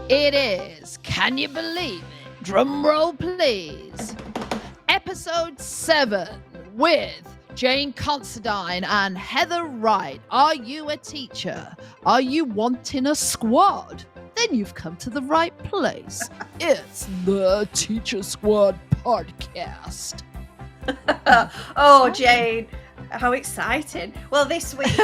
It is, can you believe it? Drum roll, please. Episode 7 with Jane Considine and Heather Wright. Are you a teacher? Are you wanting a squad? Then you've come to the right place. It's the Teacher Squad podcast. Oh, Jane, how exciting. Well, this week,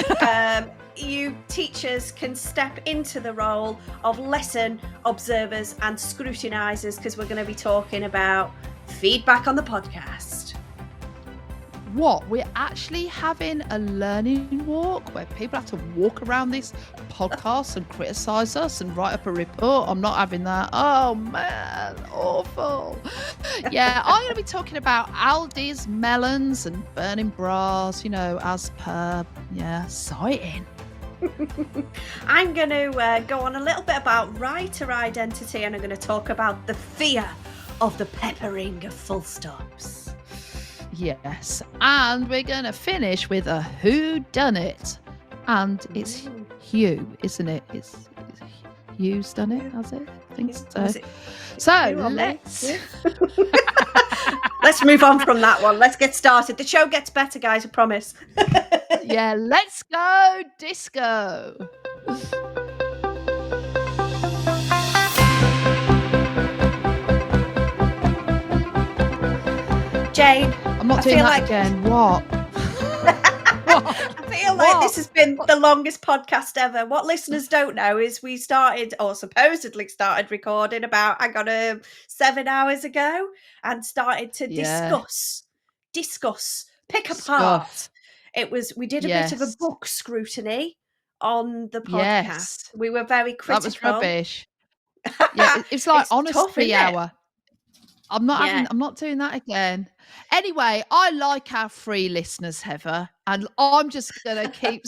you teachers can step into the role of lesson observers and scrutinisers because we're going to be talking about feedback on the podcast. What? We're actually having a learning walk where people have to walk around this podcast and criticise us and write up a report. I'm not having that. Oh, man. Awful. Yeah, I'm going to be talking about Aldi's melons and burning bras, as per, citing. I'm going to go on a little bit about writer identity, and I'm going to talk about the fear of the peppering of full stops. Yes, and we're going to finish with a whodunit, and it's Hugh, isn't it? It's Hugh's done it, has it? I think so. So let's move on from that one. Let's get started. The show gets better, guys, I promise. Yeah, let's go disco. Jane, I'm not doing that again. What? I feel like this has been the longest podcast ever. What listeners don't know is we started, or supposedly started, recording about 7 hours ago, and started to discuss, pick apart. We did a bit of a book scrutiny on the podcast. Yes. We were very critical. That was rubbish. Yeah, it's like honesty hour. I'm not doing that again. Anyway, I like our free listeners, Heather, and I'm just going to keep...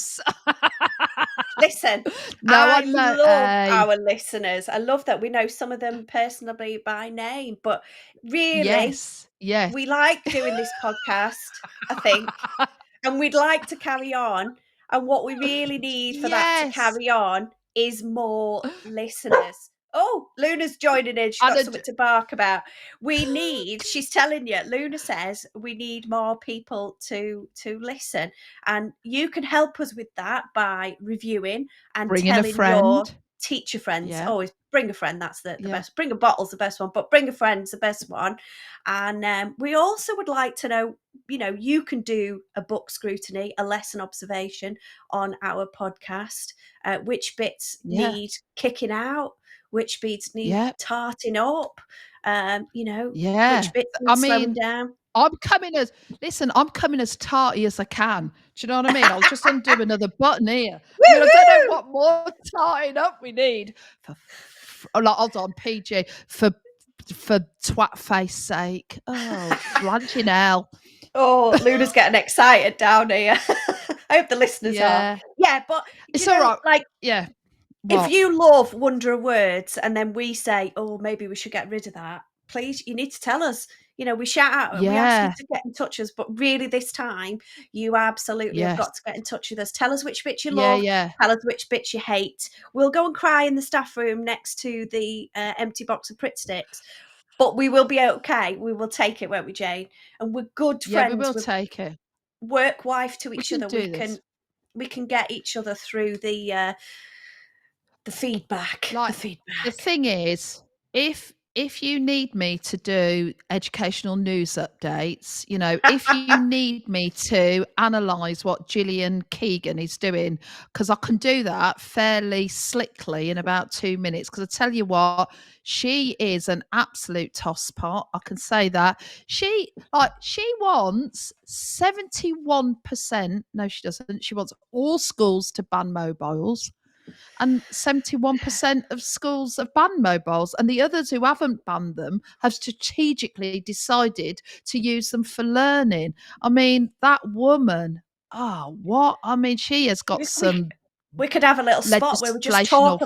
Listen, I love our listeners. I love that we know some of them personally by name, but really, yes. we like doing this podcast, I think, and we'd like to carry on. And what we really need for that to carry on is more listeners. Oh, Luna's joining in. She's got something to bark about. She's telling you, Luna says we need more people to listen. And you can help us with that by reviewing and telling your teacher friends. Yeah. Always bring a friend. That's the best. Bring a bottle's the best one, but bring a friend's the best one. And we also would like to know, you can do a book scrutiny, a lesson observation on our podcast. Which bits need kicking out? Which bits need tarting up? Which bits need slowing down? I'm coming as tarty as I can. Do you know what I mean? I'll just undo another button here. I don't know what more tarting up we need. Hold on, PG, for twat face sake. Oh, blanching hell. Oh, Luna's getting excited down here. I hope the listeners are. Yeah, but it's all right. What? If you love Wonder of Words and then we say, oh, maybe we should get rid of that, please, you need to tell us. We shout out and we ask you to get in touch with us, but really this time you absolutely have got to get in touch with us. Tell us which bits you love. Tell us which bits you hate. We'll go and cry in the staff room next to the empty box of Pritt sticks, but we will be okay. We will take it, won't we, Jane? And we're good friends. Yeah, we will take it. Work wife to each other. We can get each other through the feedback. The thing is, if you need me to do educational news updates, if you need me to analyse what Gillian Keegan is doing, because I can do that fairly slickly in about 2 minutes, because I tell you what, she is an absolute tosspot. I can say that. She wants 71%. No, she doesn't. She wants all schools to ban mobiles. And 71% of schools have banned mobiles, and the others who haven't banned them have strategically decided to use them for learning. I mean, that woman, what? I mean, she has got some... We could have a little spot where we just talk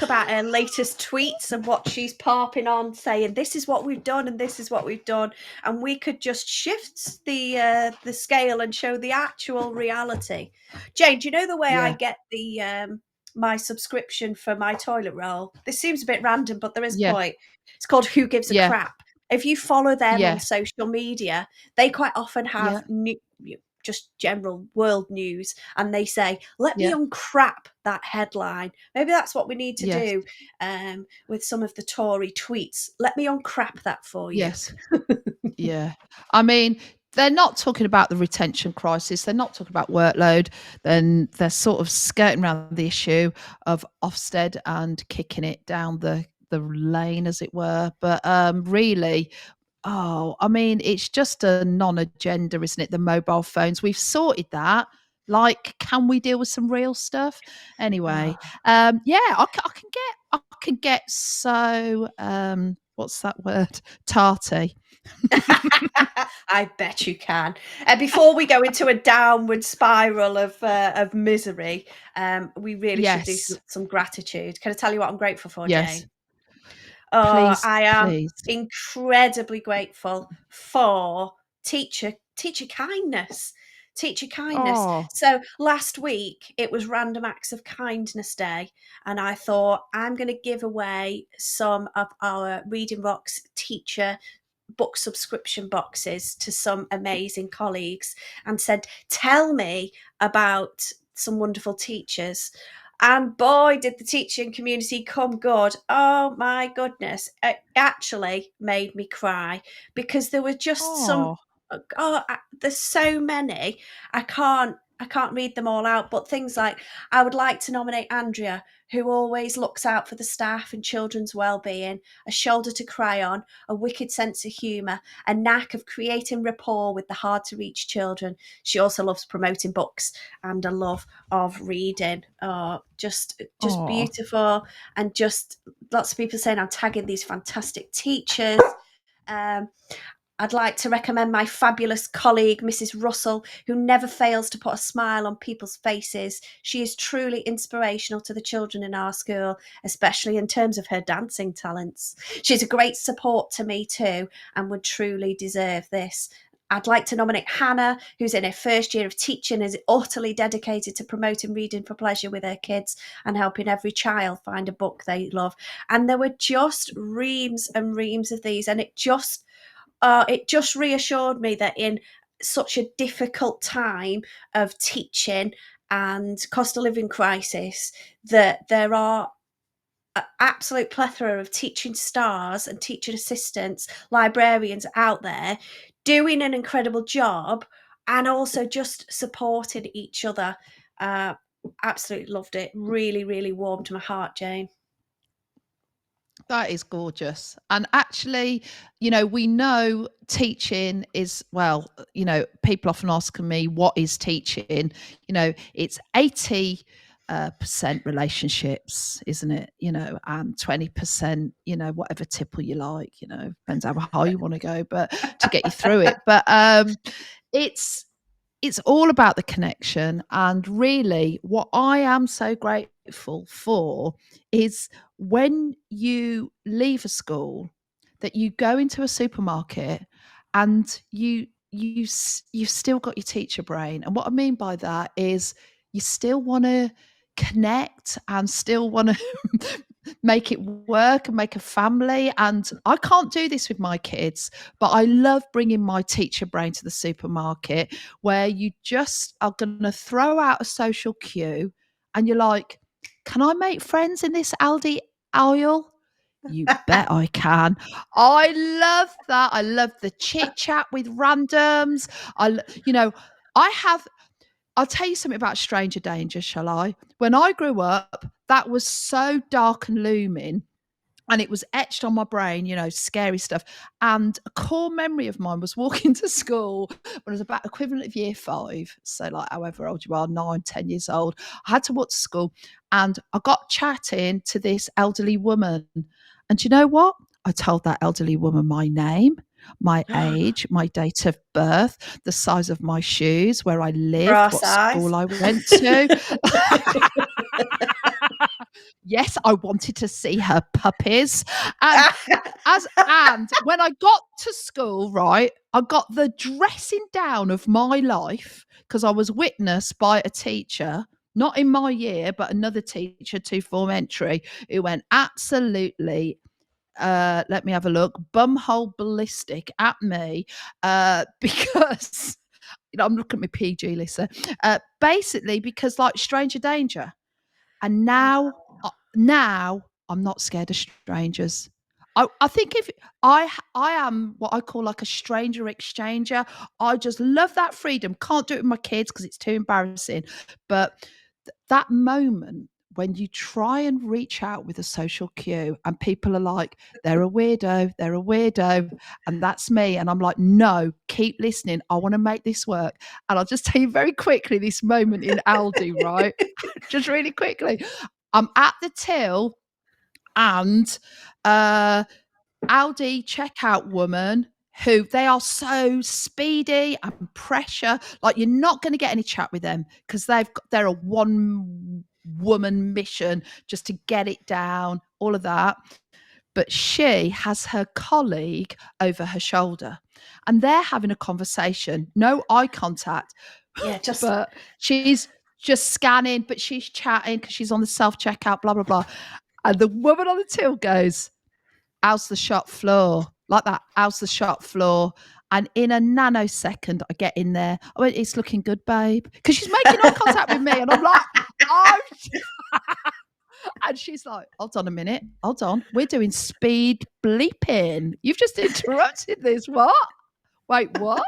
about her latest tweets and what she's parping on, saying this is what we've done and this is what we've done, and we could just shift the scale and show the actual reality. Jane, do you know the way I get the my subscription for my toilet roll. This seems a bit random, but there is a Yeah. point. It's called Who Gives a Yeah. Crap. If you follow them on Yeah. social media, they quite often have Yeah. just general world news, and they say, let me Yeah. uncrap that headline. Maybe that's what we need to Yes. do with some of the Tory tweets. Let me uncrap that for you. Yes. Yeah. I mean, they're not talking about the retention crisis. They're not talking about workload. Then they're sort of skirting around the issue of Ofsted and kicking it down the lane, as it were. But really, oh, I mean, it's just a non-agenda, isn't it? The mobile phones. We've sorted that. Like, can we deal with some real stuff? Anyway, yeah, I can get so what's that word? Tarty. I bet you can. Before we go into a downward spiral of misery, we really should do Yes. some gratitude. Can I tell you what I'm grateful for, Yes. Jane? Oh, Please, I am please. incredibly grateful for teacher kindness. Teacher kindness. Oh, So last week it was Random Acts of Kindness Day, and I thought I'm going to give away some of our Reading Rocks teacher book subscription boxes to some amazing colleagues and said, tell me about some wonderful teachers. And boy, did the teaching community come good. Oh my goodness. It actually made me cry because there were just some, oh, there's so many. I can't read them all out, but things like, I would like to nominate Andrea, who always looks out for the staff and children's well-being, a shoulder to cry on, a wicked sense of humour, a knack of creating rapport with the hard-to-reach children. She also loves promoting books and a love of reading. Oh, just oh. beautiful, and just lots of people saying I'm tagging these fantastic teachers. Um, I'd like to recommend my fabulous colleague, Mrs. Russell, who never fails to put a smile on people's faces. She is truly inspirational to the children in our school, especially in terms of her dancing talents. She's a great support to me too, and would truly deserve this. I'd like to nominate Hannah, who's in her first year of teaching, is utterly dedicated to promoting reading for pleasure with her kids and helping every child find a book they love. And there were just reams and reams of these, and it just reassured me that in such a difficult time of teaching and cost of living crisis, that there are an absolute plethora of teaching stars and teaching assistants, librarians out there doing an incredible job and also just supporting each other. Uh, Absolutely loved it. Really, really warmed my heart, Jane. That is gorgeous. And actually, we know teaching is, well, people often ask me, what is teaching? It's 80 percent relationships, isn't it? And 20%, whatever tipple you like, depends how high you want to go, but to get you through it. But it's it's all about the connection. And really, what I am so grateful for is when you leave a school, that you go into a supermarket and you've still got your teacher brain. And what I mean by that is you still want to connect and still want to make it work and make a family. And I can't do this with my kids, but I love bringing my teacher brain to the supermarket, where you just are going to throw out a social cue and you're like, can I make friends in this Aldi aisle? You bet I can. I love that. I love the chit chat with randoms. I have I'll tell you something about stranger danger, shall I? When I grew up, that was so dark and looming, and it was etched on my brain, scary stuff. And a core memory of mine was walking to school when I was about equivalent of year 5. So, like, however old you are, 9, 10 years old. I had to walk to school and I got chatting to this elderly woman. And do you know what? I told that elderly woman my name, my age, my date of birth, the size of my shoes, where I lived, Brass what eyes. school I went to. Yes, I wanted to see her puppies. And when I got to school, right, I got the dressing down of my life because I was witnessed by a teacher. not in my year, but another teacher to form entry who went absolutely let me have a look, bumhole ballistic at me because I'm looking at my PG Lisa. Basically, because like stranger danger, and now I'm not scared of strangers. I think if I am what I call like a stranger exchanger. I just love that freedom. Can't do it with my kids because it's too embarrassing. But that moment when you try and reach out with a social cue and people are like, they're a weirdo, and that's me. And I'm like, no, keep listening. I want to make this work. And I'll just tell you very quickly this moment in Aldi, right? Just really quickly. I'm at the till and Aldi checkout woman who they are so speedy and pressure. Like you're not going to get any chat with them because they're a one woman mission just to get it down, all of that. But she has her colleague over her shoulder and they're having a conversation, no eye contact. Yeah, but she's just scanning, but she's chatting because she's on the self checkout, blah, blah, blah. And the woman on the till goes, how's the shop floor? Like that, how's the shop floor? And in a nanosecond, I get in there. I went, it's looking good, babe. Because she's making eye contact with me. And I'm like, oh. And she's like, hold on a minute. Hold on. We're doing speed bleeping. You've just interrupted this. What? Wait, what?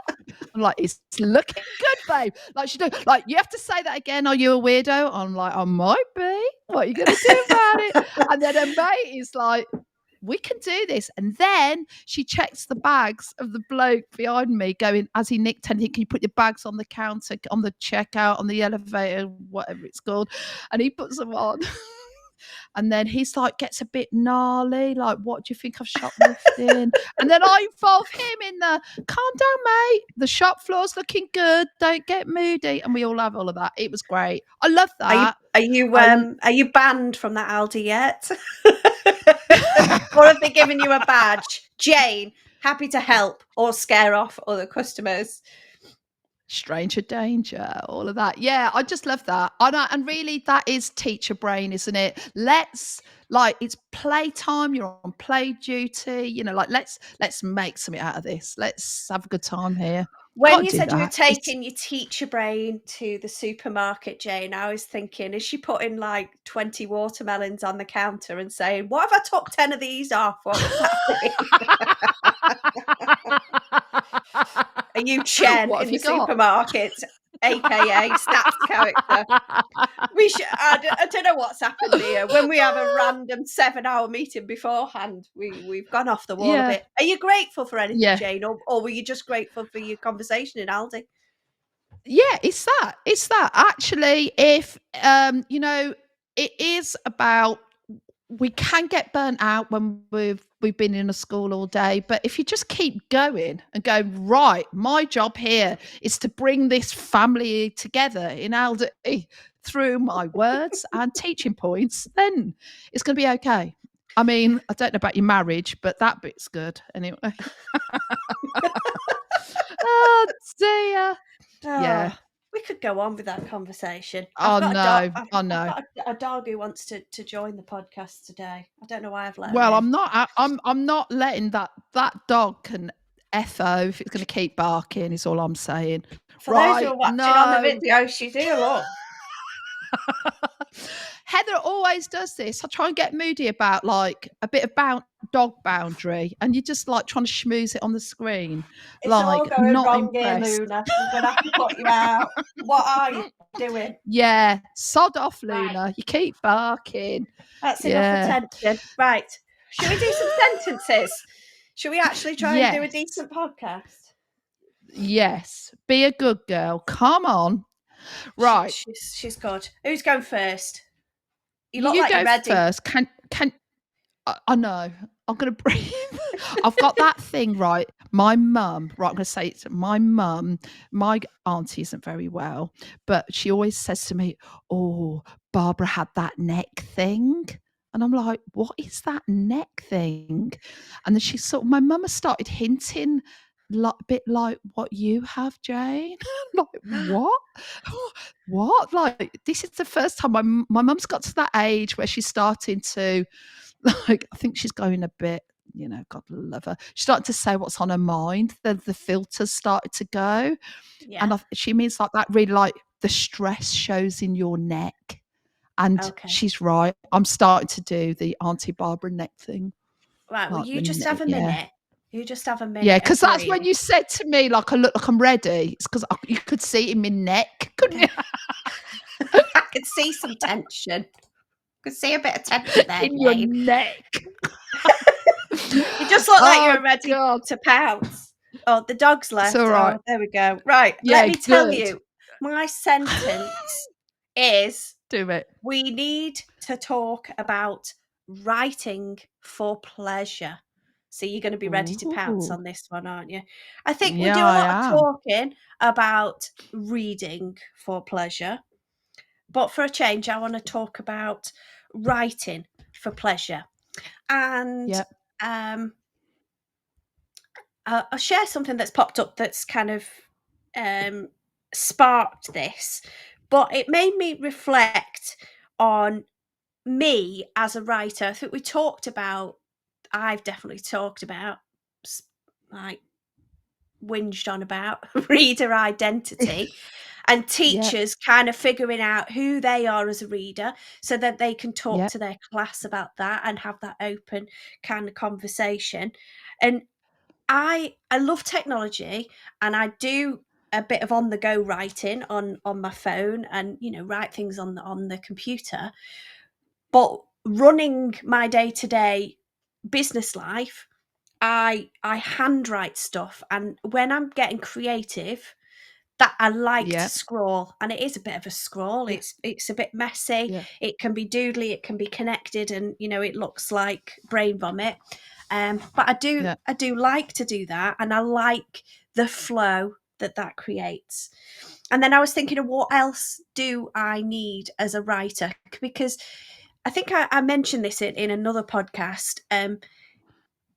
I'm like, it's looking good, babe. Like she does, like you have to say that again. Are you a weirdo? I'm like, I might be. What are you gonna do about it? And then her mate is like, we can do this. And then she checks the bags of the bloke behind me going, has he nicked anything? Can you put your bags on the counter, on the checkout, on the elevator, whatever it's called? And he puts them on. And then he's like, gets a bit gnarly, like, what do you think of shoplifting? And then I involve him in the, calm down, mate. The shop floor's looking good. Don't get moody. And we all have all of that. It was great. I love that. Are you banned from that Aldi yet? Or have they given you a badge? Jane, happy to help or scare off other customers. Stranger danger, all of that. Yeah, I just love that. And really, that is teacher brain, isn't it? Let's it's playtime. You're on play duty. You know, like let's make something out of this. Let's have a good time here. When you said you were taking your teacher brain to the supermarket, Jane, I was thinking, is she putting like 20 watermelons on the counter and saying, what if I took 10 of these off? What would that be? Are you Chen in the supermarket, aka Stats character? I don't know what's happened here. When we have a random 7-hour meeting beforehand, we've gone off the wall a bit. Are you grateful for anything, Jane, or were you just grateful for your conversation in Aldi? Yeah, it's that. Actually, if it is about, we can get burnt out when we've been in a school all day, but if you just keep going and go, right, my job here is to bring this family together in Aldi through my words and teaching points, then it's going to be okay. I mean, I don't know about your marriage, but that bit's good anyway. Oh dear. Yeah. We could go on with that conversation. I've got a dog who wants to join the podcast today. I don't know why I've let him Well, in. I'm not letting that dog can FO if it's going to keep barking, is all I'm saying. For those who are watching on the video, she do look. Heather always does this. I try and get moody about like a bit of dog boundary, and you're just like trying to schmooze it on the screen. It's like all going not wrong impressed. here, Luna. I'm going to have to put you out. What are you doing? Yeah, sod off, Luna. Right. You keep barking. That's enough attention. Right. Should we do some sentences? Should we actually try and do a decent podcast? Yes. Be a good girl. Come on. Right. She's good. Who's going first? You look like you're ready. First. Can I know. I'm going to breathe. I've got that thing, right? My mum, right, I'm going to say it. My mum, my auntie isn't very well, but she always says to me, oh, Barbara had that neck thing. And I'm like, what is that neck thing? And then my mum has started hinting a bit like what you have, Jane. Like, what? What? Like, this is the first time my mum's got to that age where she's starting to, like, I think she's going a bit, God love her. She's starting to say what's on her mind. The filters started to go. Yeah. And she means like that really, like, the stress shows in your neck. And Okay. she's right. I'm starting to do the Auntie Barbara neck thing. Right. Well, Like you the just have neck, a yeah. minute. You just have a Yeah, minute of because that's when breathing. you said to me, like, I look like I'm ready. It's because you could see it in my neck, couldn't you? I could see some tension. Could see a bit of tension there, In your Jane. neck. You just look like Oh, you're ready God. to pounce. Oh, the dog's It's left. all right. Oh, there we go. Right. Let Yeah, me tell good. you, my sentence is Do it. we need to talk about writing for pleasure. So you're going to be ready to pounce Ooh. on this one, aren't you? I think we Yeah, do a I lot of am. talking about reading for pleasure. But for a change, I want to talk about writing for pleasure. And Yep. I'll share something that's popped up that's kind of sparked this, but it made me reflect on me as a writer. I think I've definitely talked about, like, whinged on about reader identity and Yep. teachers kind of figuring out who they are as a reader so that they can talk Yep. to their class about that and have that open kind of conversation. And I love technology, and I do a bit of on the go writing on my phone, and write things on the computer. But running my day to day business life, I handwrite stuff, and when I'm getting creative, that I like to Yep. scroll, and it is a bit of a scroll. Yeah. It's a bit messy. Yeah. It can be doodly, it can be connected, and it looks like brain vomit. But Yeah. I do like to do that, and I like the flow that creates. And then I was thinking of what else do I need as a writer, because I think I mentioned this in another podcast.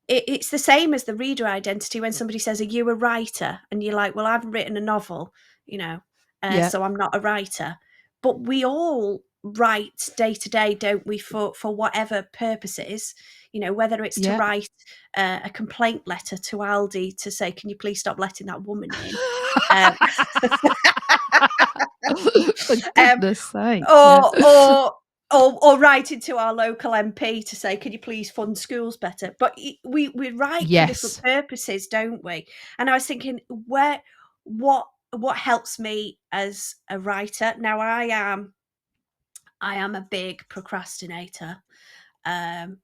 It's the same as the reader identity when somebody says, "Are you a writer?" And you're like, "Well, I've written a novel, you know, Yeah. so I'm not a writer." But we all write day to day, don't we? For whatever purposes, whether it's to Yeah. write a complaint letter to Aldi to say, "Can you please stop letting that woman in?" Um, For um, goodness sake. Yeah. or writing to our local MP to say, "Can you please fund schools better?" But we write for different Yes. purposes, don't we? And I was thinking, what helps me as a writer? Now, I am a big procrastinator, um,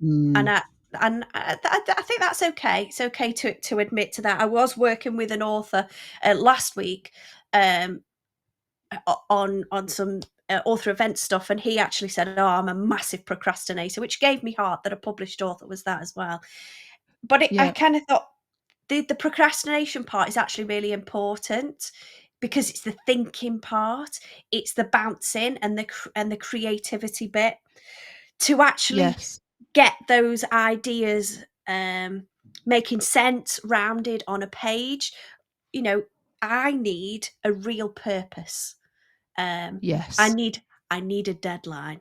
and Mm. I think that's okay. It's okay to admit to that. I was working with an author last week, um, on some author event stuff, and he actually said, "Oh, I'm a massive procrastinator," which gave me heart that a published author was that as well. But I Yeah. kind of thought the procrastination part is actually really important, because it's the thinking part, it's the bouncing and the creativity bit to actually Yes. get those ideas making sense, rounded on a page. I need a real purpose. um, I Yes. need I need a deadline.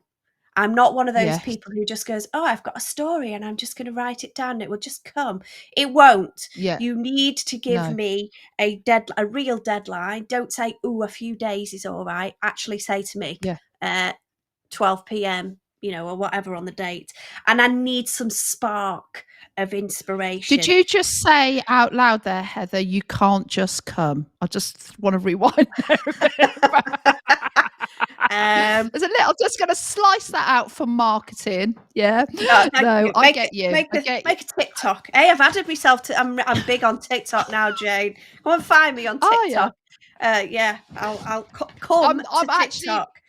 I'm not one of those Yes. people who just goes, "Oh, I've got a story and I'm just going to write it down and it will just come." It won't. Yeah. You need to give No. me a real deadline. Don't say, "Oh, a few days is all right." Actually say to me, Yeah. uh, 12 p.m., or whatever on the date. And I need some spark of Did inspiration. you just say out loud there, Heather, you can't just come? I just want to rewind there a bit. um, There's a little, I'm just gonna slice that out for marketing. Yeah. Oh, thank No, you. I get you. Make I a get you. make a TikTok. Hey, I've added myself to. I'm big on TikTok now, Jane. Come and find me on Oh, yeah. TikTok. Yeah, I'll come I'm to actually TikTok.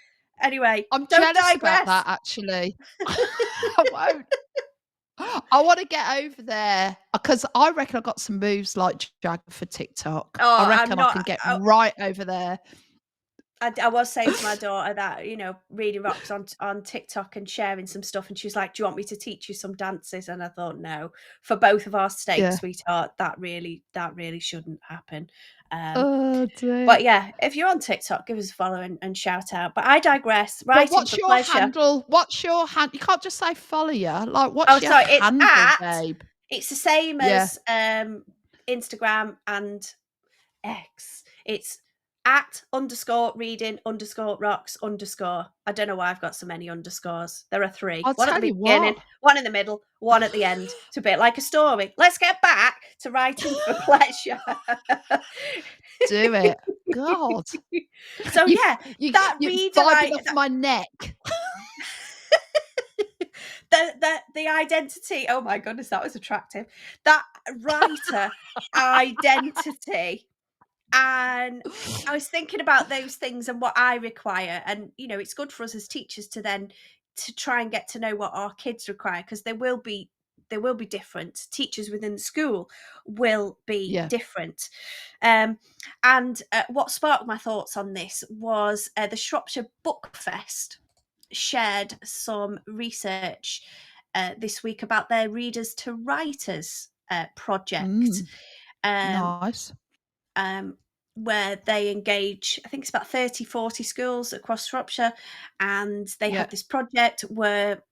Anyway, I'm don't jealous about digress. that, actually. I won't. I wanna get over there because I reckon I've got some moves like Jag for TikTok. I Oh, I'm reckon I not. can get right over there. I was saying to my daughter that, reading rocks on TikTok and sharing some stuff, and she was like, "Do you want me to teach you some dances?" And I thought, no, for both of our sakes, Yeah. sweetheart, that really shouldn't happen. Oh, dear. But yeah, if you're on TikTok, give us a follow and shout out. But I digress. But Writing what's for your pleasure. handle? You can't just say follow you. Like, Oh, what's your sorry, handle, babe? it's the same Yeah. as Instagram and X. It's @_reading_rocks_. I don't know why I've got so many underscores. There are 3. I'll One at tell the you beginning, what, one in the middle, one at the end. It's a bit like a story. Let's get back to writing for pleasure. do it. God, So you yeah, that you're reader vibing I off my neck. the identity. Oh my goodness, that was attractive. That writer identity. And I was thinking about those things and what I require. And, it's good for us as teachers to try and get to know what our kids require, because they will be different. Teachers within the school will be Yeah. different. And what sparked my thoughts on this was the Shropshire Book Fest shared some research this week about their Readers to Writers project. Mm, Um, nice. um, where they engage, I think it's about 30, 40 schools across Shropshire, and they Yeah. have this project where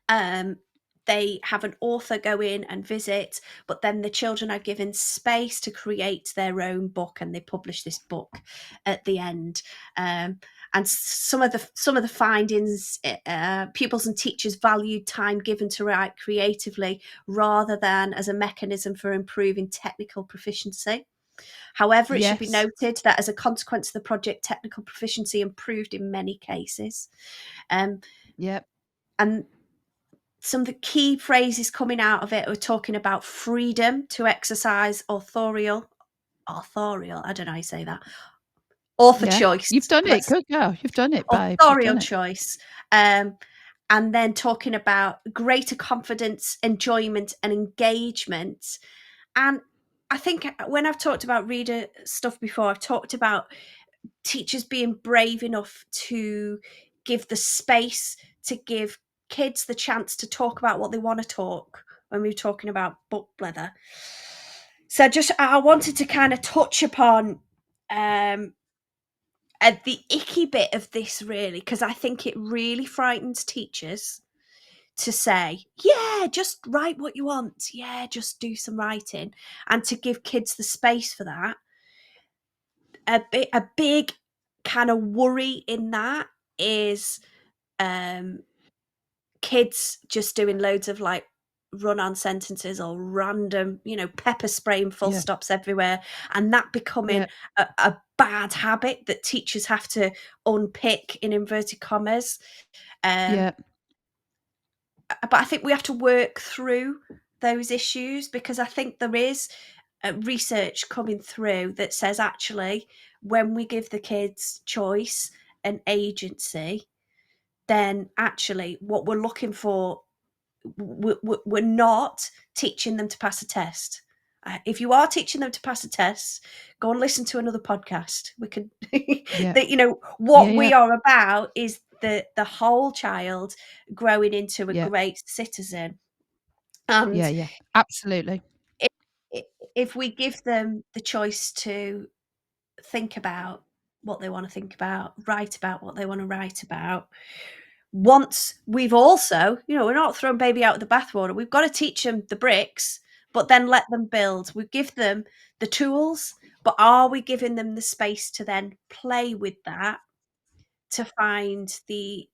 they have an author go in and visit, but then the children are given space to create their own book, and they publish this book at the end. And some of the findings, pupils and teachers valued time given to write creatively rather than as a mechanism for improving technical proficiency. However, it should be Yes. noted that as a consequence of the project, technical proficiency improved in many cases. Um, Yep. and some of the key phrases coming out of it are talking about freedom to exercise authorial, I don't know how you say that, author Yeah. choice. You've done it. Let's Good girl. You've done it, babe. You've authorial done it. choice. And then talking about greater confidence, enjoyment, and engagement. And I think when I've talked about reader stuff before, I've talked about teachers being brave enough to give the space to give kids the chance to talk about what they want to talk when we were talking about book leather. So I wanted to kind of touch upon the icky bit of this, really, because I think it really frightens teachers to say, yeah, just write what you want. Yeah, just do some writing, and to give kids the space for that. A big kind of worry in that is kids just doing loads of like run-on sentences or random, pepper spraying full Yeah. stops everywhere, and that becoming Yeah. a bad habit that teachers have to unpick, in inverted commas. Um, Yeah. but I think we have to work through those issues, because I think there is research coming through that says, actually, when we give the kids choice and agency, then actually what we're looking for, we're not teaching them to pass a test. If you are teaching them to pass a test, go and listen to another podcast. We could Yeah. that Yeah. what Yeah. we are about is the whole child growing into a Yeah. great citizen. Yeah. And Yeah. Absolutely. if, if we give them the choice to think about what they want to think about, write about what they want to write about, once we've also, we're not throwing baby out with the bathwater. We've got to teach them the bricks, but then let them build. We give them the tools, but are we giving them the space to then play with that, to find the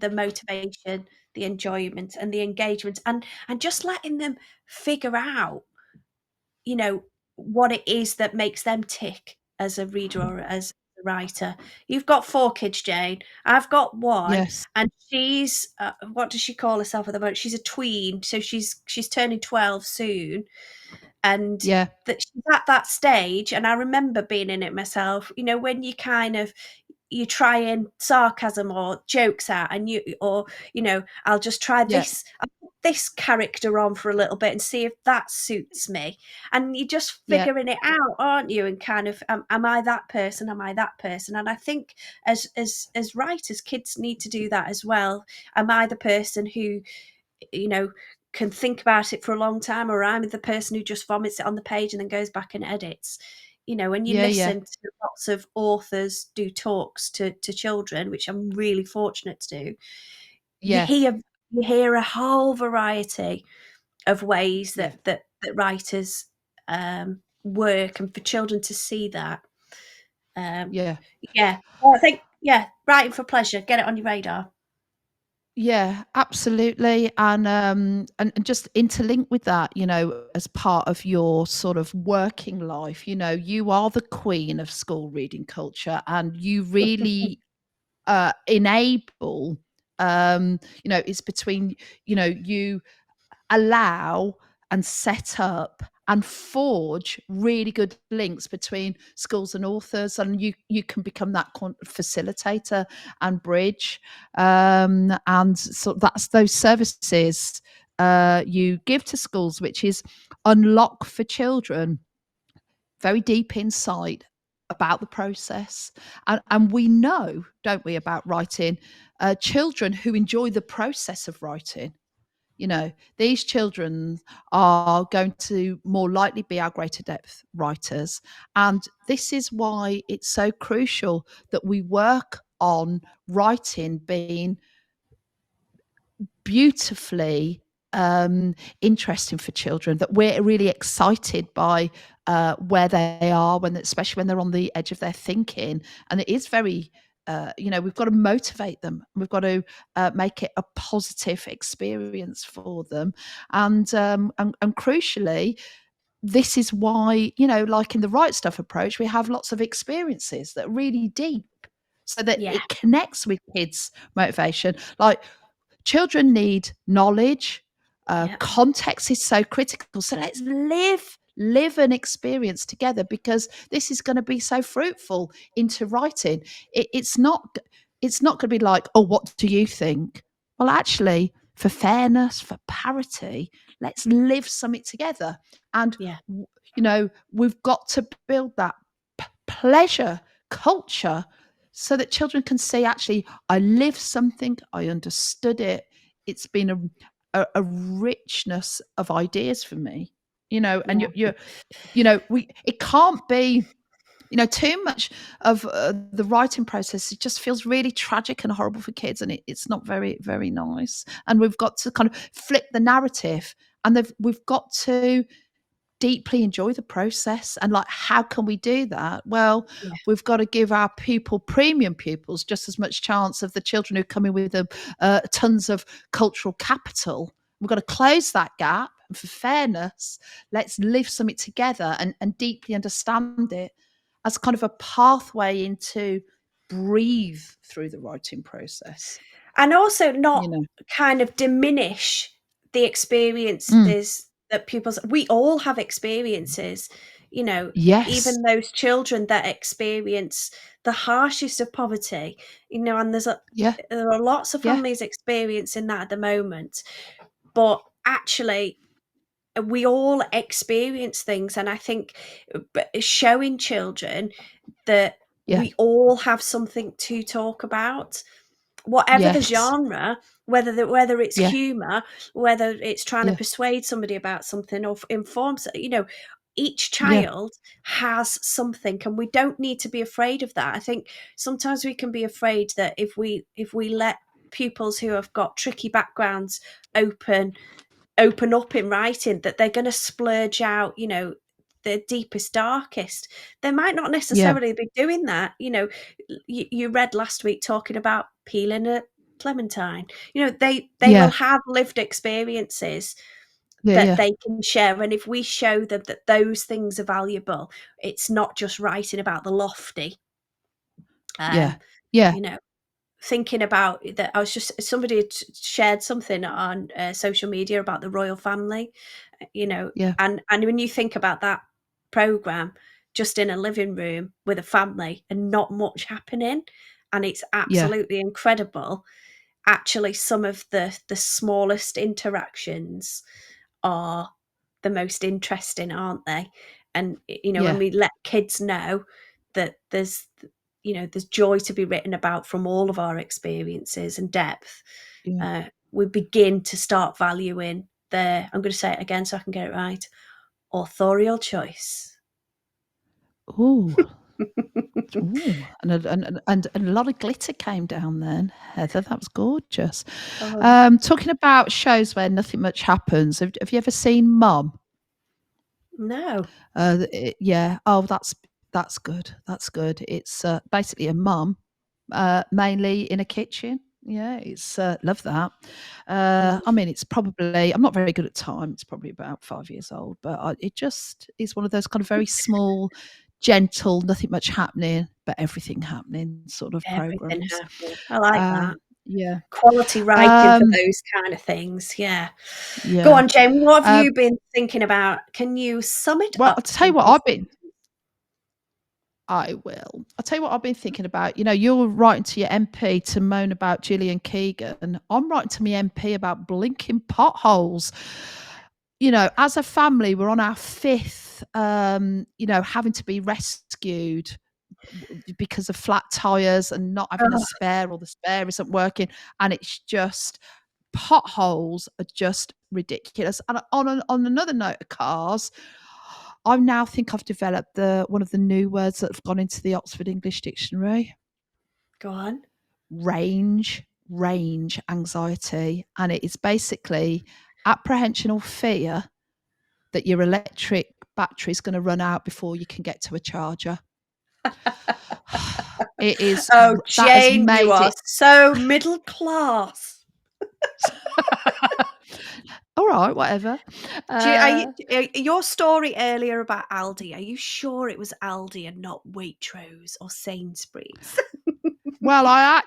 motivation, the enjoyment, and the engagement, and just letting them figure out, you know, what it is that makes them tick as a reader or as a writer. You've got 4 kids, Jane. I've got 1, Yes. and she's what does she call herself at the moment? She's a tween, so she's turning 12 soon, and Yeah. that she's at that stage. And I remember being in it myself. When you kind of you try and sarcasm or jokes out, and I'll just try Yeah. this. this character on for a little bit and see if that suits me. And you're just Yeah. figuring it out, aren't you? And kind of, am I that person? Am I that person? And I think as writers, kids need to do that as well. Am I the person who, you know, can think about it for a long time, or I'm the person who just vomits it on the page and then goes back and edits? You know, when you Yeah, yeah. listen to lots of authors do talks to children, which I'm really fortunate to do, you Yeah. hear you hear a whole variety of ways Yeah. that writers work, and for children to see that, um, Yeah. yeah, well, I think, yeah, writing for pleasure, get it on your radar. Yeah, absolutely. And just interlink with that, as part of your sort of working life, you are the queen of school reading culture, and you really enable, it's between, you allow and set up and forge really good links between schools and authors, and you can become that facilitator and bridge, and so that's those services you give to schools, which is unlock for children very deep insight about the process. And we know, don't we, about writing, children who enjoy the process of writing. These children are going to more likely be our greater depth writers. And this is why it's so crucial that we work on writing being beautifully interesting for children, that we're really excited by where they are, especially when they're on the edge of their thinking. And it is very, we've got to motivate them. We've got to make it a positive experience for them. And crucially, this is why, like in the Right Stuff approach, we have lots of experiences that are really deep, so that Yeah, it connects with kids' motivation. Like, children need knowledge. yeah, Context is so critical. So let's live an experience together, because this is going to be so fruitful into writing. It's not going to be like, oh, what do you think? Well, actually, for fairness, for parity, let's live something together. And yeah, we've got to build that pleasure culture, so that children can see, actually, I lived something, I understood it. It's been a richness of ideas for me. And yeah. we it can't be, too much of the writing process. It just feels really tragic and horrible for kids, and it's not very, very nice. And we've got to kind of flip the narrative, and we've got to deeply enjoy the process. And like, how can we do that? Well, Yeah. we've got to give our premium pupils just as much chance of the children who come in with tons of cultural capital. We've got to close that gap. And for fairness, let's live something together, and deeply understand it as kind of a pathway into breathe through the writing process. And also not you know kind of diminish the mm, experiences that pupils, we all have experiences, yes. even those children that experience the harshest of poverty, and Yeah. there are lots of Yeah. families experiencing that at the moment. But actually, we all experience things, and I think showing children that Yeah. we all have something to talk about, whatever the Yes. genre, whether it's Yeah. humor, whether it's trying to Yeah. persuade somebody about something, or inform, each Yeah. child has something, and we don't need to be afraid of that. I think sometimes we can be afraid that if we let pupils who have got tricky backgrounds open up in writing, that they're going to splurge out, the deepest, darkest. They might not Yeah. necessarily be doing that. You read last week talking about peeling a clementine. They will Yeah. have lived experiences Yeah. that Yeah. they can share, and if we show them that those things are valuable, it's not just writing about the lofty. Yeah. Um, Yeah. you know, thinking about that, I was just, somebody had shared something on social media about the royal family, Yeah. and when you think about that program, just in a living room with a family and not much happening, and it's Yeah. absolutely incredible. actually some of the smallest interactions are the most interesting, aren't they? And when Yeah. we let kids know that there's joy to be written about from all of our experiences and depth, Yeah. we begin to start valuing their, I'm going to say it again so I can get it right, authorial choice. Ooh. Ooh, and a lot of glitter came down then, Heather. That was gorgeous. Oh, Talking about shows where nothing much happens. Have you ever seen Mum? no. Yeah. Oh, that's good. That's good. It's basically a mum, mainly in a kitchen. Yeah, it's love that. I mean, it's probably I'm not very good at time. It's probably about 5 years old, but it just is one of those kind of very small, gentle, nothing much happening, but everything happening sort of Everything programs. happening. I like that. Yeah. Quality writing for Um, those kind of things. Yeah. Go yeah. on, Jane. What have Uh, you been thinking about? Can you sum it well, I'll up tell you in what a I've been sentence? I will. I'll tell you what I've been thinking about. You're writing to your MP to moan about Gillian Keegan. I'm writing to my MP about blinking potholes. As a family, we're on our fifth, having to be rescued because of flat tires and not having a Oh, spare or the spare isn't working. And it's just potholes are just ridiculous. And on another note of cars, I now think I've developed one of the new words that have gone into the Oxford English Dictionary. go on. Range anxiety, and it is basically apprehension or fear that your electric battery is going to run out before you can get to a charger. It is Oh, that has Jane, you made are it. so middle class. All right, whatever. Your story earlier about Aldi, are you sure it was Aldi and not Waitrose or Sainsbury's? Well, I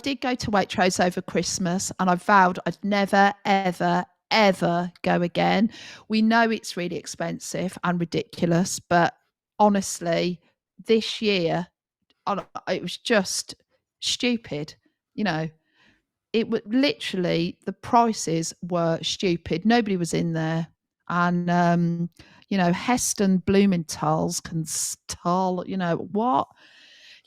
did go to Waitrose over Christmas, and I vowed I'd never, ever, ever go again. We know it's really expensive and ridiculous, but honestly, this year, it was just stupid. You know, it was literally the prices were stupid. Nobody was in there, and Heston Blumenthal's can stall. What?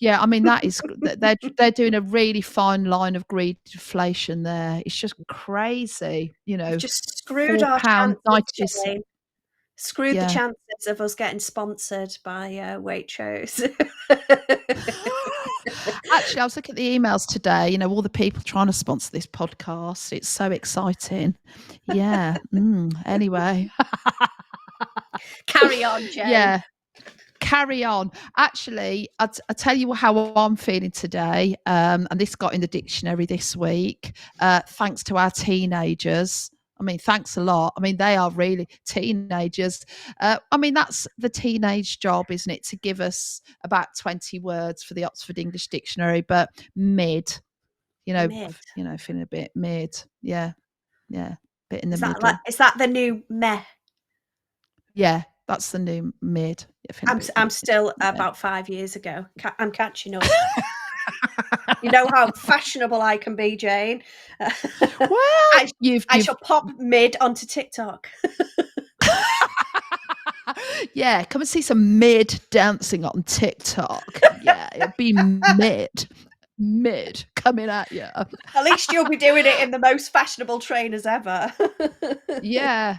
Yeah, I mean that is they're doing a really fine line of greedflation there. It's just crazy, You've just screwed our £4 chances, 90. Jane. Screwed the Yeah. chances of us getting sponsored by Waitrose. Actually, I was looking at the emails today. All the people trying to sponsor this podcast. It's so exciting. Yeah. Anyway, Carry on, Jane. yeah. Carry on. Actually, I tell you how I'm feeling today, and this got in the dictionary this week, thanks to our teenagers. I mean, thanks a lot. I mean, they are really teenagers. I mean, that's the teenage job, isn't it? To give us about 20 words for the Oxford English Dictionary, but mid, Mid. feeling a bit mid. Yeah, yeah, bit in the Is that middle. the new meh? Yeah, that's the new mid. Yeah, feeling a bit I'm mid. still Yeah. about 5 years ago. I'm catching up. You know how fashionable I can be, Jane. Well, I shall pop mid onto TikTok. yeah, come and see some mid dancing on TikTok. Yeah, it'll be mid coming at you. At least you'll be doing it in the most fashionable trainers ever. Yeah,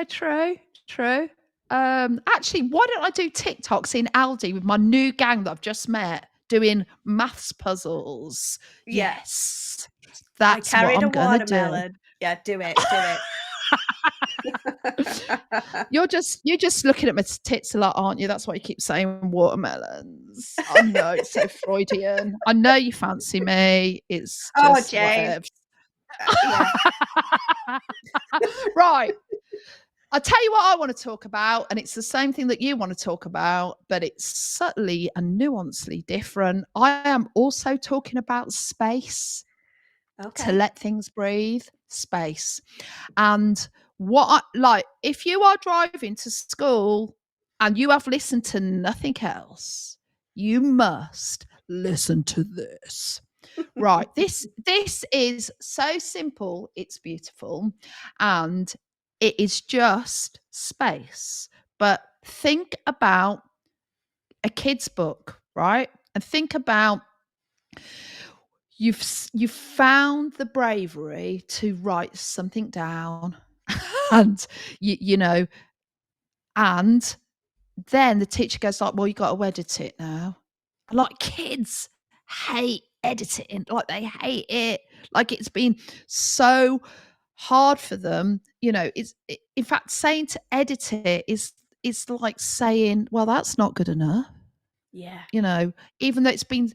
true. Actually, why don't I do TikToks in Aldi with my new gang that I've just met doing maths puzzles? Yeah. Yes, I that's what carried I'm a gonna do. watermelon. Yeah, do it. You're just looking at my tits a lot, aren't you? That's why you keep saying watermelons. I know it's so Freudian. I know you fancy me. It's Oh, just Jane. whatever. Yeah. Right. I'll tell you what I want to talk about, and it's the same thing that you want to talk about, but it's subtly and nuancedly different. I am also talking about space, to Okay. let things breathe, space. And if you are driving to school and you have listened to nothing else, you must listen to this. Right. This is so simple, it's beautiful, and it is just space. But think about a kid's book, right? And think about you've found the bravery to write something down and you know and then the teacher goes like, well, you got to edit it now. Like kids hate editing, like they hate it, like it's been so hard for them. In fact, saying to edit it is like saying, well, that's not good enough. Yeah. Even though it's been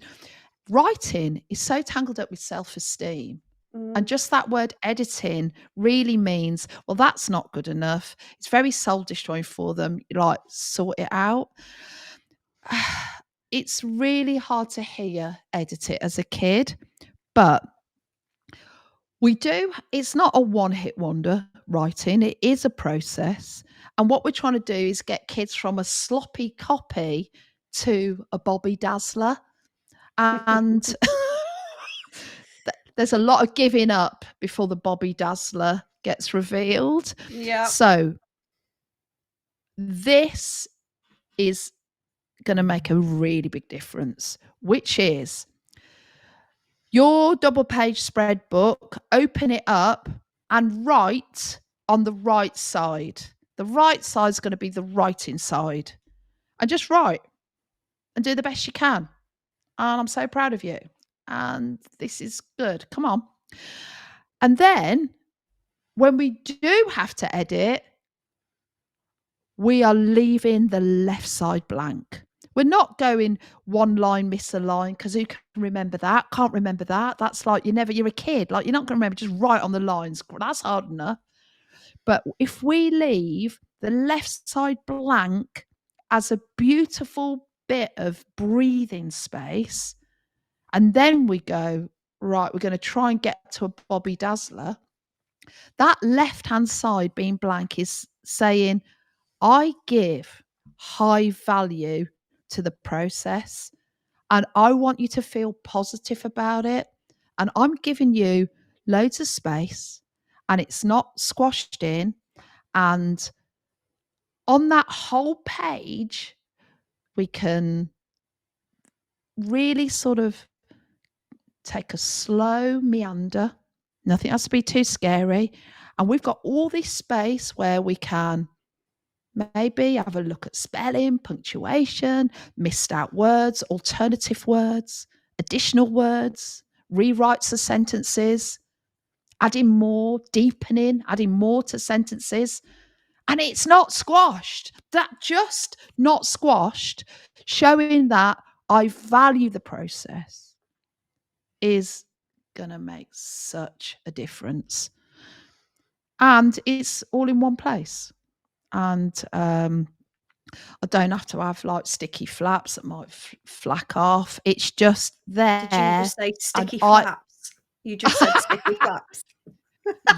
writing is so tangled up with self-esteem. And Mm. just that word editing really means, well, that's not good enough. It's very soul destroying for them. Like, sort it out. It's really hard to hear edit it as a kid, but it's not a one hit wonder writing, it is a process. And what we're trying to do is get kids from a sloppy copy to a Bobby Dazzler. And there's a lot of giving up before the Bobby Dazzler gets revealed. Yeah. So this is going to make a really big difference, which is your double page spread book, open it up and write on the right side. The right side is going to be the writing side. And just write and do the best you can. And I'm so proud of you. And this is good. Come on. And then when we do have to edit, we are leaving the left side blank. We're not going one line, miss a line, because who can remember that? Can't remember that. That's like you're a kid. Like, you're not going to remember, just write on the lines. That's hard enough. But if we leave the left side blank as a beautiful bit of breathing space, and then we go, right, we're going to try and get to a Bobby Dazzler, that left-hand side being blank is saying, I give high value to the process and I want you to feel positive about it. And I'm giving you loads of space and it's not squashed in. And on that whole page, we can really sort of take a slow meander. Nothing has to be too scary. And we've got all this space where we can maybe have a look at spelling, punctuation, missed out words, alternative words, additional words, rewrites of sentences, adding more, deepening, adding more to sentences. And it's not squashed. That just not squashed, showing that I value the process is going to make such a difference. And it's all in one place. And I don't have to have like sticky flaps that might flack off. It's just Did you there. just say And sticky flaps? You just said sticky flaps.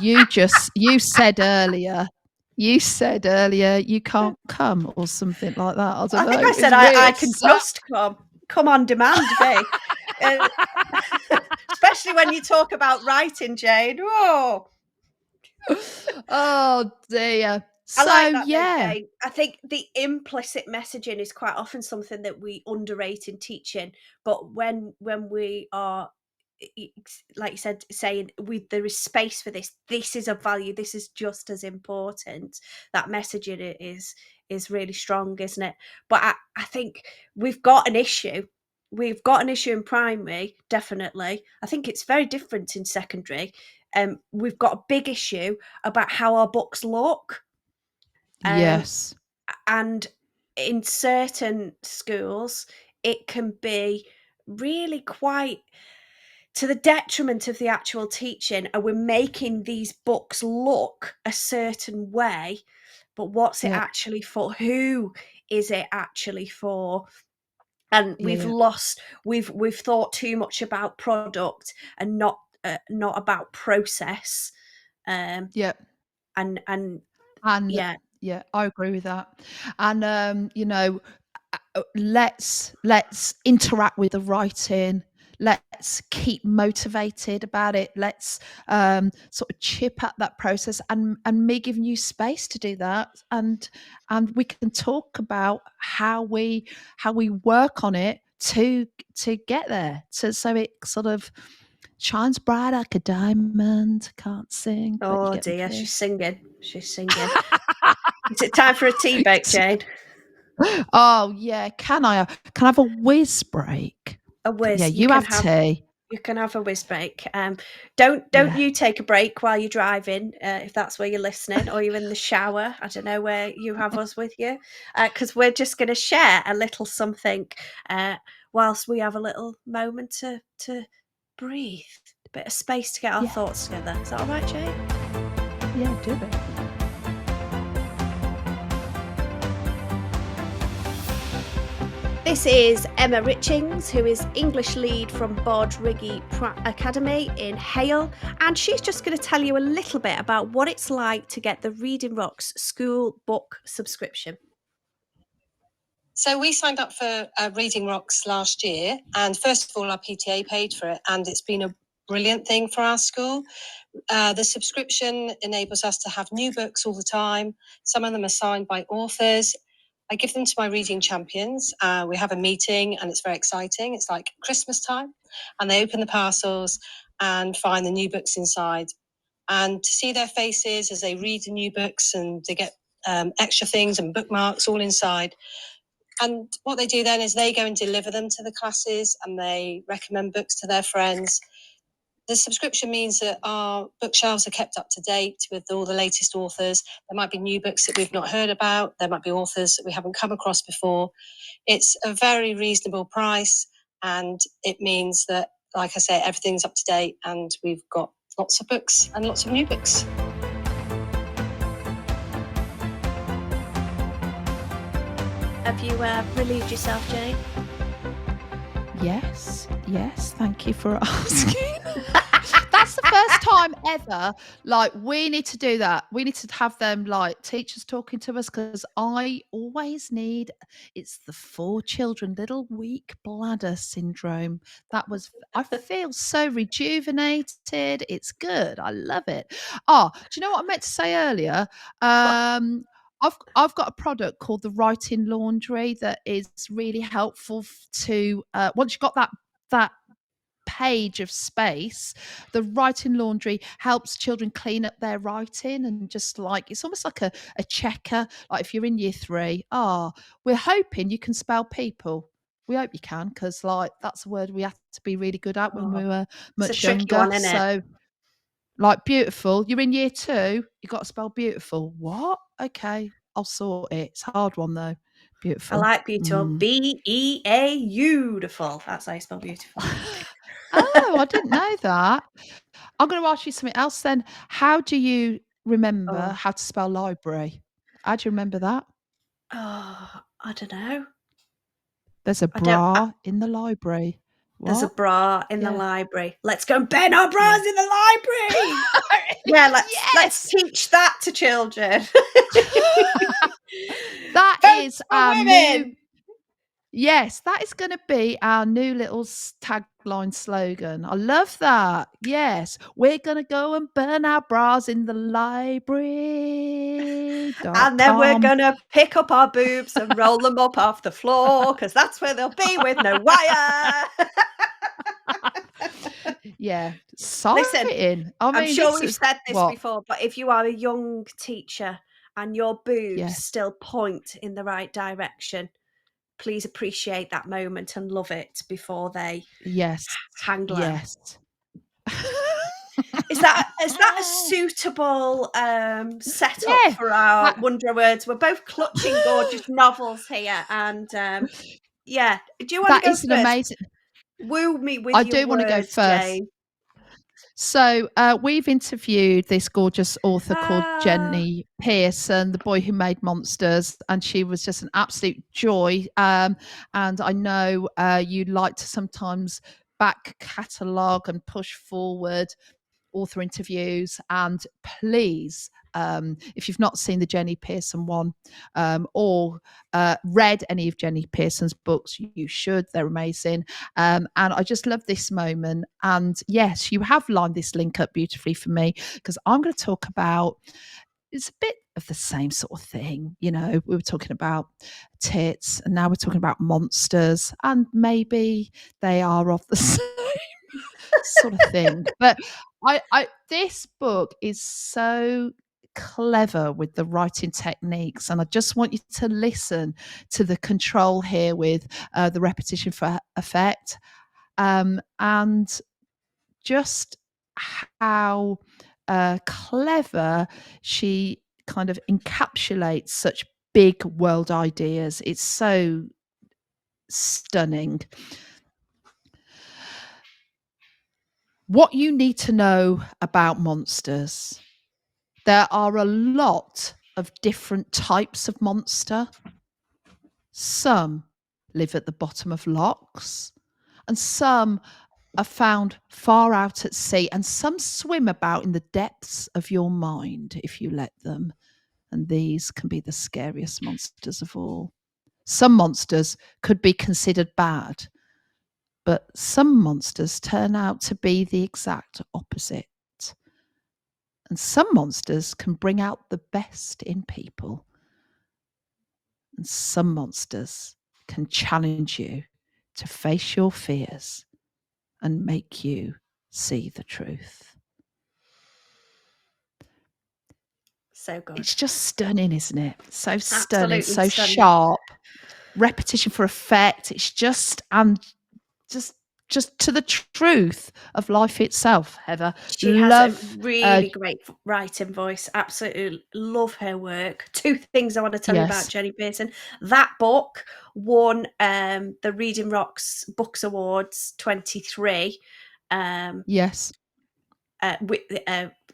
you said earlier you can't come or something like that. I don't know. I think I said I can just come on demand, babe. Especially when you talk about writing, Jane. Oh, oh dear. I So like that, yeah, though, Jane. I think the implicit messaging is quite often something that we underrate in teaching. But when we are, like you said, saying there is space for this. This is a value. This is just as important. That messaging is really strong, isn't it? But I think we've got an issue. We've got an issue in primary, definitely. I think it's very different in secondary. We've got a big issue about how our books look. yes, And in certain schools, it can be really quite to the detriment of the actual teaching, and we're making these books look a certain way, but what's it yeah, actually for? Who is it actually for? And yeah, yeah, we've thought too much about product and not about process. yeah. And And yeah. yeah, I agree with that. And let's interact with the writing. let's keep motivated about it. Let's sort of chip at that process, and me giving you space to do that, and we can talk about how we work on it to get there, so it sort of shines bright like a diamond. Can't sing, but you Oh get the dear, drift. she's singing. She's singing. Is it time for a tea break, Jane? Oh yeah, can I have a whiz break? A Yeah, whiz. you have tea. You can have a whiz break. Don't Yeah. you take a break while you're driving, if that's where you're listening, or you're in the shower. I don't know where you have us with you, because we're just going to share a little something whilst we have a little moment to breathe, a bit of space to get our thoughts together. Is that all right, Jane? Yeah, do it. This is Emma Richings, who is English lead from Bodriggy Academy in Hale, and she's just going to tell you a little bit about what it's like to get the Reading Rocks school book subscription. So we signed up for Reading Rocks last year, and first of all, our PTA paid for it, and it's been a brilliant thing for our school. The subscription enables us to have new books all the time. Some of them are signed by authors. I give them to my reading champions. We have a meeting and it's very exciting. It's like Christmas time, and they open the parcels and find the new books inside. And to see their faces as they read the new books, and they get extra things and bookmarks all inside. And what they do then is they go and deliver them to the classes, and they recommend books to their friends. The subscription means that our bookshelves are kept up to date with all the latest authors. There might be new books that we've not heard about. There might be authors that we haven't come across before. It's a very reasonable price, and it means that, like I say, everything's up to date, and we've got lots of books and lots of new books. Have you relieved yourself, Jane? Yes, thank you for asking. That's the first time ever, like, we need to do that. We need to have them, like, teachers talking to us, because I always need, it's the 4 children, little weak bladder syndrome. I feel so rejuvenated. It's good. I love it. Oh, do you know what I meant to say earlier? I've got a product called the Writing Laundry that is really helpful to once you've got that page of space. The Writing Laundry helps children clean up their writing, and just like, it's almost like a checker. Like if you're in year 3, we're hoping you can spell people. We hope you can, because like that's a word we had to be really good at when we were It's a much tricky younger. one, isn't it? So like beautiful, you're in year 2, you got to spell beautiful. What? Okay, I'll sort it. It's a hard one though. Beautiful. I like beautiful. Beautiful. That's how you spell beautiful. Oh, I didn't know that. I'm going to ask you something else then. How do you remember how to spell library? How do you remember that? Oh, I don't know. There's a bra in the library. What? There's a bra in the library. Let's go and bend our bras in the library. Yeah, let's teach that to children. That Vote is for our women. new. Yes, that is going to be our new little tagline slogan. I love that. Yes, we're going to go and burn our bras in the library. And then we're going to pick up our boobs and roll them up off the floor, because that's where they'll be with no wire. Yeah, sorry. Listen, I'm sure we've said this before, but if you are a young teacher and your boobs still point in the right direction, please appreciate that moment and love it before they hang low. Yes. Is that a suitable setup for our Wonder Words? We're both clutching gorgeous novels here, and do you want to go first? An amazing. Woo me with your words, I do want to go first. Jane. So we've interviewed this gorgeous author called Jenny Pearson, the boy who made monsters, and she was just an absolute joy. And I know you like to sometimes back catalogue and push forward author interviews. And please, if you've not seen the Jenny Pearson one, or read any of Jenny Pearson's books, you should. They're amazing. And I just love this moment. And yes, you have lined this link up beautifully for me, because I'm going to talk about, it's a bit of the same sort of thing. We were talking about tits, and now we're talking about monsters, and maybe they are of the same sort of thing. But this book is so clever with the writing techniques, and I just want you to listen to the control here with the repetition for effect, and just how clever she kind of encapsulates such big world ideas. It's so stunning. What you need to know about monsters. There are a lot of different types of monster. Some live at the bottom of locks, and some are found far out at sea, and some swim about in the depths of your mind if you let them. And these can be the scariest monsters of all. Some monsters could be considered bad, but some monsters turn out to be the exact opposite. And some monsters can bring out the best in people. And some monsters can challenge you to face your fears and make you see the truth. So good. It's just stunning, isn't it? So stunning, Absolutely so stunning. sharp. Repetition for effect. It's just to the truth of life itself, Heather. She has a really great writing voice. Absolutely love her work. Two things I want to tell you about Jenny Pearson. That book won the Reading Rocks Books Awards 23. Yes.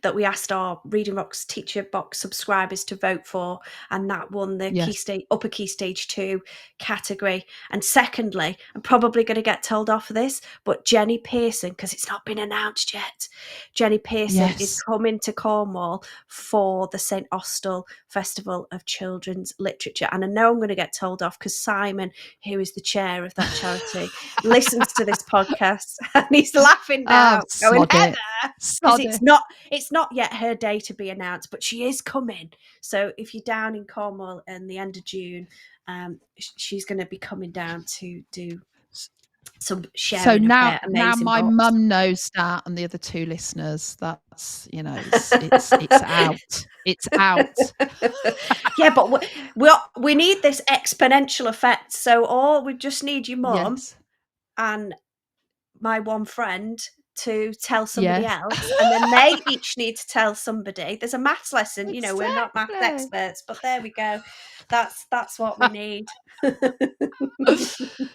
That we asked our Reading Rocks Teacher Box subscribers to vote for, and that won the Key Stage, Upper Key Stage 2 category. And secondly, I'm probably going to get told off for this, but Jenny Pearson, because it's not been announced yet, Jenny Pearson is coming to Cornwall for the St Austell Festival of Children's Literature. And I know I'm going to get told off because Simon, who is the chair of that charity, listens to this podcast, and he's laughing now, going, Heather, because it's not yet her day to be announced, but she is coming. So if you're down in Cornwall in the end of June, she's going to be coming down to do some sharing. So now my books. mum knows that, and the other two listeners, that's it's out. It's out. Yeah, but we need this exponential effect. So we just need your mum and my one friend to tell somebody else, and then they each need to tell somebody. There's a maths lesson, we're not maths experts, but there we go. That's what we need.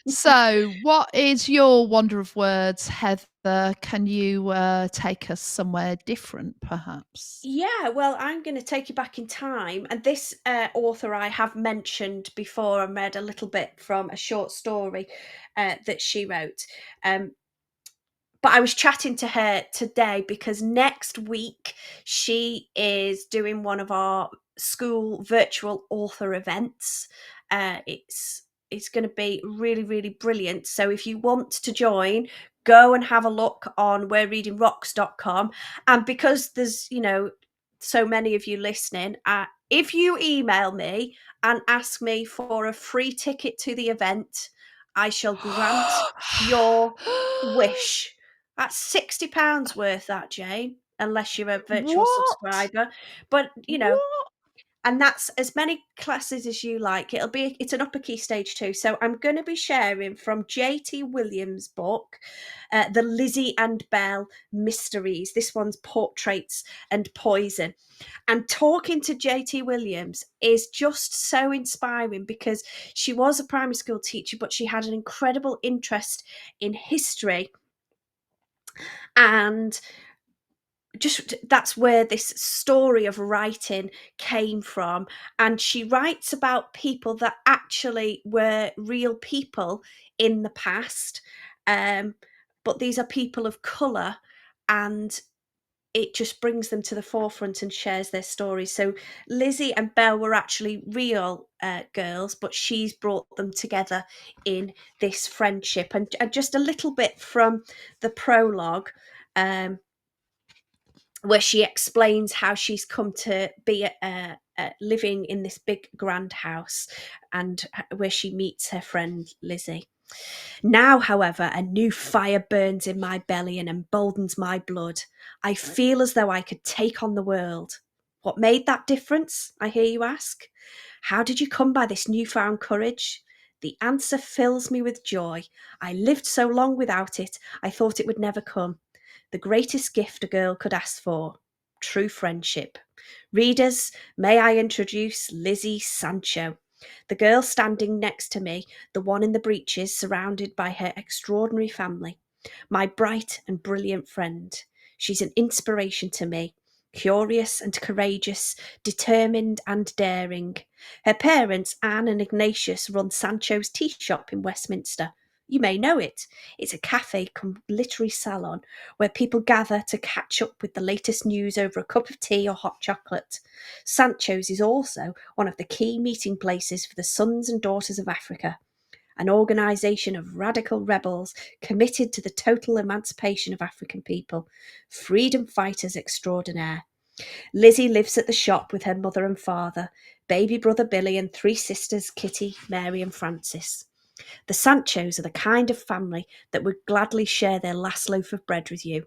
So what is your wonder of words, Heather? Can you take us somewhere different, perhaps? Yeah, well, I'm going to take you back in time, and this author I have mentioned before. I read a little bit from a short story that she wrote. But I was chatting to her today because next week she is doing one of our school virtual author events. It's going to be really, really brilliant. So if you want to join, go and have a look on we'rereadingrocks.com. And because there's, so many of you listening, if you email me and ask me for a free ticket to the event, I shall grant your wish. That's £60 worth, that, Jane, unless you're a virtual subscriber. But and that's as many classes as you like. It's an upper key stage 2. So I'm going to be sharing from J.T. Williams' book, The Lizzie and Belle Mysteries. This one's Portraits and Poison. And talking to J.T. Williams is just so inspiring because she was a primary school teacher, but she had an incredible interest in history. And just that's where this story of writing came from. And she writes about people that actually were real people in the past, but these are people of colour, and it just brings them to the forefront and shares their stories. So Lizzie and Belle were actually real girls, but she's brought them together in this friendship. And just a little bit from the prologue, where she explains how she's come to be living in this big grand house, and where she meets her friend Lizzie. Now, however, a new fire burns in my belly and emboldens my blood. I feel as though I could take on the world. What made that difference, I hear you ask? How did you come by this newfound courage? The answer fills me with joy. I lived so long without it, I thought it would never come. The greatest gift a girl could ask for: true friendship. Readers, may I introduce Lizzie Sancho, the girl standing next to me, the one in the breeches, surrounded by her extraordinary family. My bright and brilliant friend. She's an inspiration to me. Curious and courageous, determined and daring. Her parents, Anne and Ignatius, run Sancho's tea shop in Westminster. You may know it. It's a cafe cum literary salon where people gather to catch up with the latest news over a cup of tea or hot chocolate. Sancho's is also one of the key meeting places for the Sons and Daughters of Africa, an organisation of radical rebels committed to the total emancipation of African people, freedom fighters extraordinaire. Lizzie lives at the shop with her mother and father, baby brother Billy, and 3 sisters, Kitty, Mary and Frances. The Sanchos are the kind of family that would gladly share their last loaf of bread with you.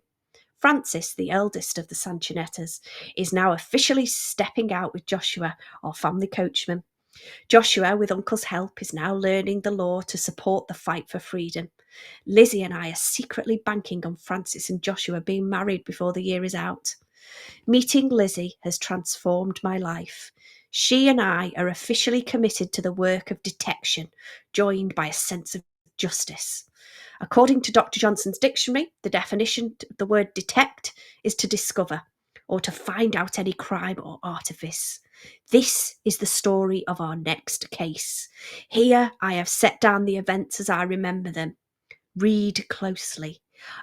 Frances, the eldest of the Sanchonettas, is now officially stepping out with Joshua, our family coachman. Joshua, with Uncle's help, is now learning the law to support the fight for freedom. Lizzie and I are secretly banking on Frances and Joshua being married before the year is out. Meeting Lizzie has transformed my life. She and I are officially committed to the work of detection, joined by a sense of justice. According to Dr. Johnson's dictionary, the definition of the word detect is to discover or to find out any crime or artifice. This is the story of our next case. Here I have set down the events as I remember them. Read closely.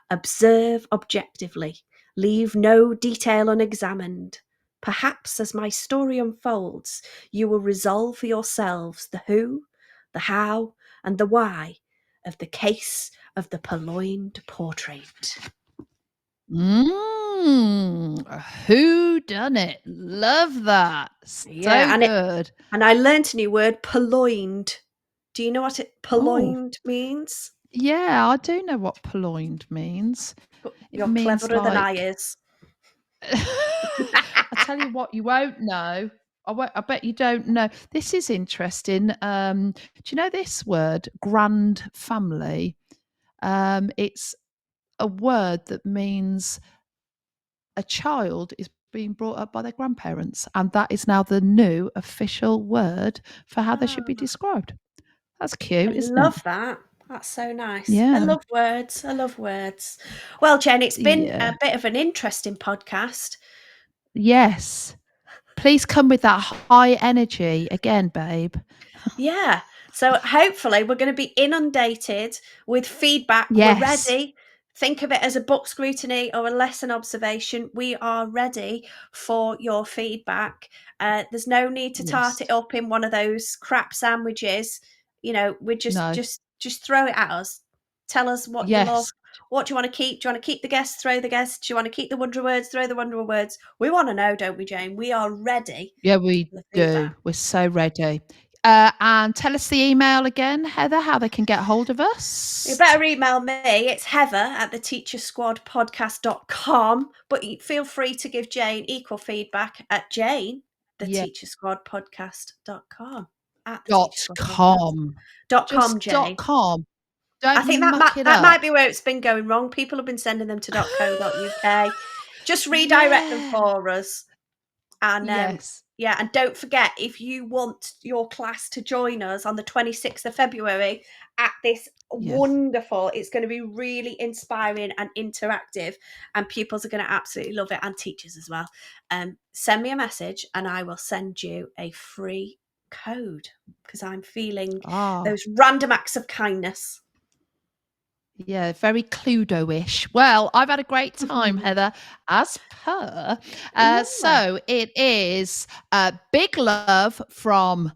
Observe objectively. Leave no detail unexamined. Perhaps as my story unfolds, you will resolve for yourselves the who, the how, and the why of the case of the purloined portrait. Who done it? Love that. So good. And I learnt a new word, purloined. Do you know what purloined means? Yeah, I do know what purloined means. You're cleverer than I is. I tell you what, you won't know. I bet you don't know. This is interesting. Do you know this word, grand family? It's a word that means a child is being brought up by their grandparents, and that is now the new official word for how they should be described. That's cute, isn't it? I love that. That's so nice. Yeah. I love words. I love words. Well, Jen, it's been a bit of an interesting podcast. Yes. Please come with that high energy again, babe. Yeah. So hopefully we're going to be inundated with feedback. Yes. We're ready. Think of it as a book scrutiny or a lesson observation. We are ready for your feedback. There's no need to tart it up in one of those crap sandwiches. You know, we just throw it at us. Tell us what you love. What do you want to keep? Do you want to keep the guests? Throw the guests. Do you want to keep the wonder words? Throw the wonder words. We want to know, don't we, Jane? We are ready. Yeah, we do. We're so ready. And tell us the email again, Heather, how they can get hold of us. You better email me. It's heather@theteachersquadpodcast.com. But feel free to give Jane equal feedback at jane@theteachersquadpodcast.com. .com. .com, Jane. .com. Don't I think that might be where it's been going wrong. People have been sending them to .co.uk. Just redirect them for us. And yeah, and don't forget, if you want your class to join us on the 26th of February at this wonderful, it's going to be really inspiring and interactive, and pupils are going to absolutely love it, and teachers as well. Send me a message and I will send you a free code, because I'm feeling those random acts of kindness. Yeah, very Cluedo-ish. Well, I've had a great time, Heather, as per. So it is big love from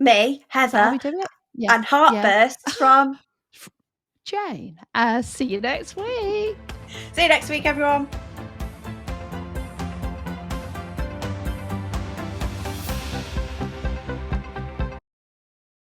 me, is that how Heather, we do it? Yeah. and heartbursts from Jane. See you next week. See you next week, everyone.